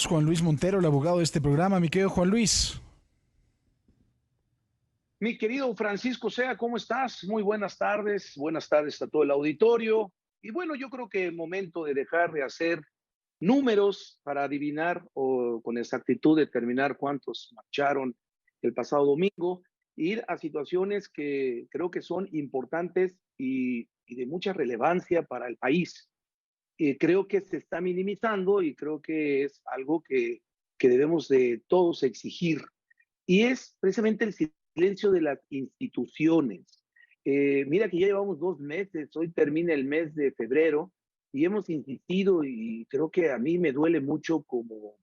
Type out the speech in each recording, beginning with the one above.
Juan Luis Montero, el abogado de este programa. Mi querido Juan Luis. Mi querido Francisco Sea, ¿cómo estás? Muy buenas tardes a todo el auditorio. Y bueno, yo creo que es momento de dejar de hacer números para adivinar o con exactitud determinar cuántos marcharon el pasado domingo, e ir a situaciones que creo que son importantes y de mucha relevancia para el país. Creo que se está minimizando y creo que es algo que debemos de todos exigir y es precisamente el silencio de las instituciones. Mira que ya llevamos 2 meses, hoy termina el mes de febrero y hemos insistido y creo que a mí me duele mucho como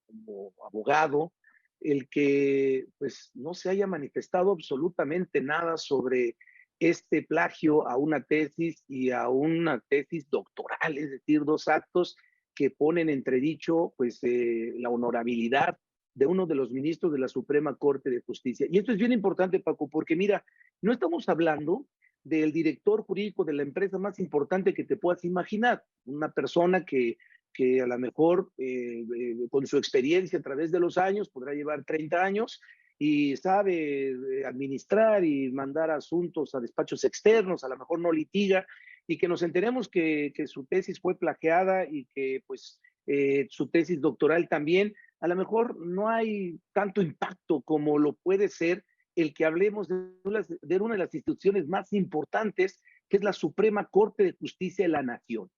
abogado el que pues no se haya manifestado absolutamente nada sobre este plagio a una tesis y a una tesis doctoral, es decir, dos actos que ponen entredicho pues la honorabilidad de uno de los ministros de la Suprema Corte de Justicia. Y esto es bien importante, Paco, porque mira, no estamos hablando del director jurídico de la empresa más importante que te puedas imaginar, una persona que a lo mejor con su experiencia a través de los años, podrá llevar 30 años y sabe administrar y mandar asuntos a despachos externos, a lo mejor no litiga, y que nos enteremos que su tesis fue plagiada y que pues su tesis doctoral también, a lo mejor no hay tanto impacto como lo puede ser el que hablemos de una de las instituciones más importantes, que es la Suprema Corte de Justicia de la Nación.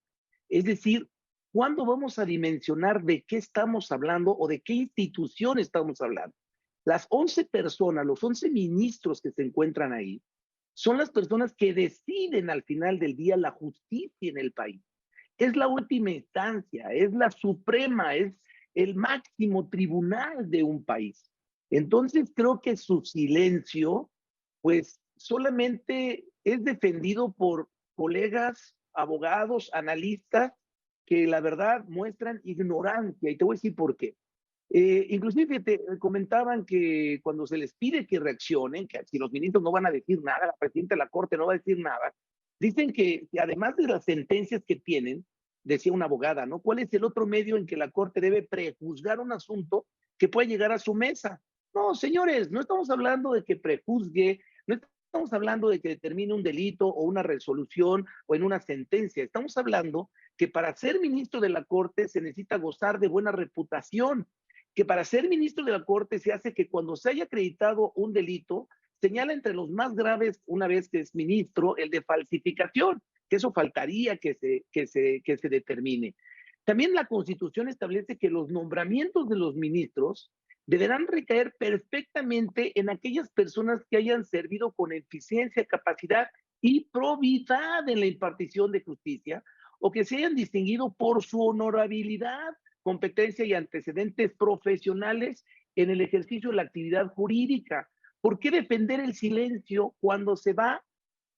Es decir, ¿cuándo vamos a dimensionar de qué estamos hablando o de qué institución estamos hablando? Las 11 personas, los 11 ministros que se encuentran ahí, son las personas que deciden al final del día la justicia en el país. Es la última instancia, es la suprema, es el máximo tribunal de un país. Entonces creo que su silencio, pues solamente es defendido por colegas, abogados, analistas, que la verdad muestran ignorancia. Y te voy a decir por qué. Inclusive fíjate, comentaban que cuando se les pide que reaccionen, que si los ministros no van a decir nada, la presidenta de la Corte no va a decir nada, dicen que además de las sentencias que tienen, decía una abogada, ¿no? ¿Cuál es el otro medio en que la Corte debe prejuzgar un asunto que puede llegar a su mesa? No, señores, no estamos hablando de que prejuzgue, no estamos hablando de que determine un delito o una resolución o en una sentencia, estamos hablando que para ser ministro de la Corte se necesita gozar de buena reputación, que para ser ministro de la Corte se hace que cuando se haya acreditado un delito, señala entre los más graves, una vez que es ministro, el de falsificación, que eso faltaría que se determine. También la Constitución establece que los nombramientos de los ministros deberán recaer perfectamente en aquellas personas que hayan servido con eficiencia, capacidad y probidad en la impartición de justicia o que se hayan distinguido por su honorabilidad, competencia y antecedentes profesionales en el ejercicio de la actividad jurídica. ¿Por qué defender el silencio cuando se va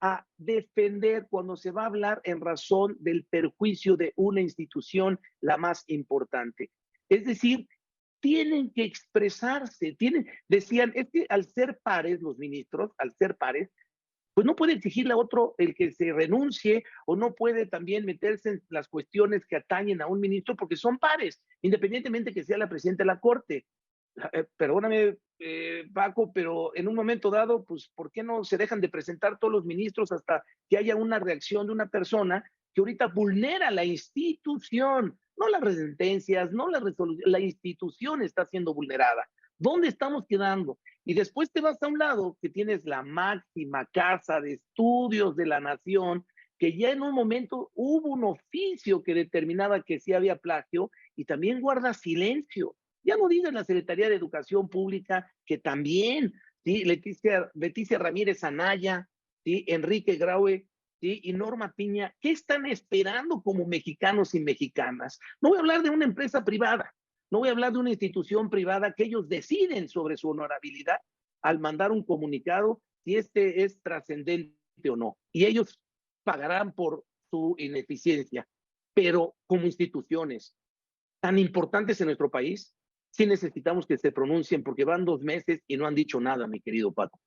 a defender, cuando se va a hablar en razón del perjuicio de una institución, la más importante? Es decir, tienen que expresarse, decían, es que al ser pares los ministros, al ser pares, pues no puede exigirle a otro el que se renuncie o no puede también meterse en las cuestiones que atañen a un ministro porque son pares, independientemente que sea la presidenta de la Corte. Perdóname, Paco, pero en un momento dado, pues, ¿por qué no se dejan de presentar todos los ministros hasta que haya una reacción de una persona que ahorita vulnera la institución? No las sentencias, no la resolución, la institución está siendo vulnerada. ¿Dónde estamos quedando? Y después te vas a un lado que tienes la máxima casa de estudios de la nación, que ya en un momento hubo un oficio que determinaba que sí había plagio y también guarda silencio. Ya no digas la Secretaría de Educación Pública, que también, ¿sí? Leticia Ramírez Anaya, ¿sí? Enrique Graue, ¿sí? Y Norma Piña, ¿qué están esperando como mexicanos y mexicanas? No voy a hablar de una empresa privada, no voy a hablar de una institución privada que ellos deciden sobre su honorabilidad al mandar un comunicado si este es trascendente o no. Y ellos pagarán por su ineficiencia. Pero como instituciones tan importantes en nuestro país, sí necesitamos que se pronuncien porque van 2 meses y no han dicho nada, mi querido Paco.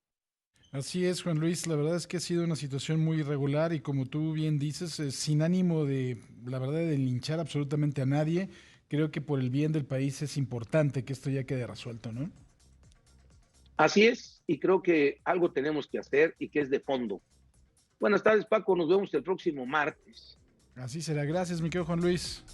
Así es, Juan Luis. La verdad es que ha sido una situación muy irregular y como tú bien dices, sin ánimo de, la verdad, de linchar absolutamente a nadie. creo que por el bien del país es importante que esto ya quede resuelto, ¿no? Así es, y creo que algo tenemos que hacer y que es de fondo. Buenas tardes, Paco, nos vemos el próximo martes. Así será. Gracias, mi querido Juan Luis.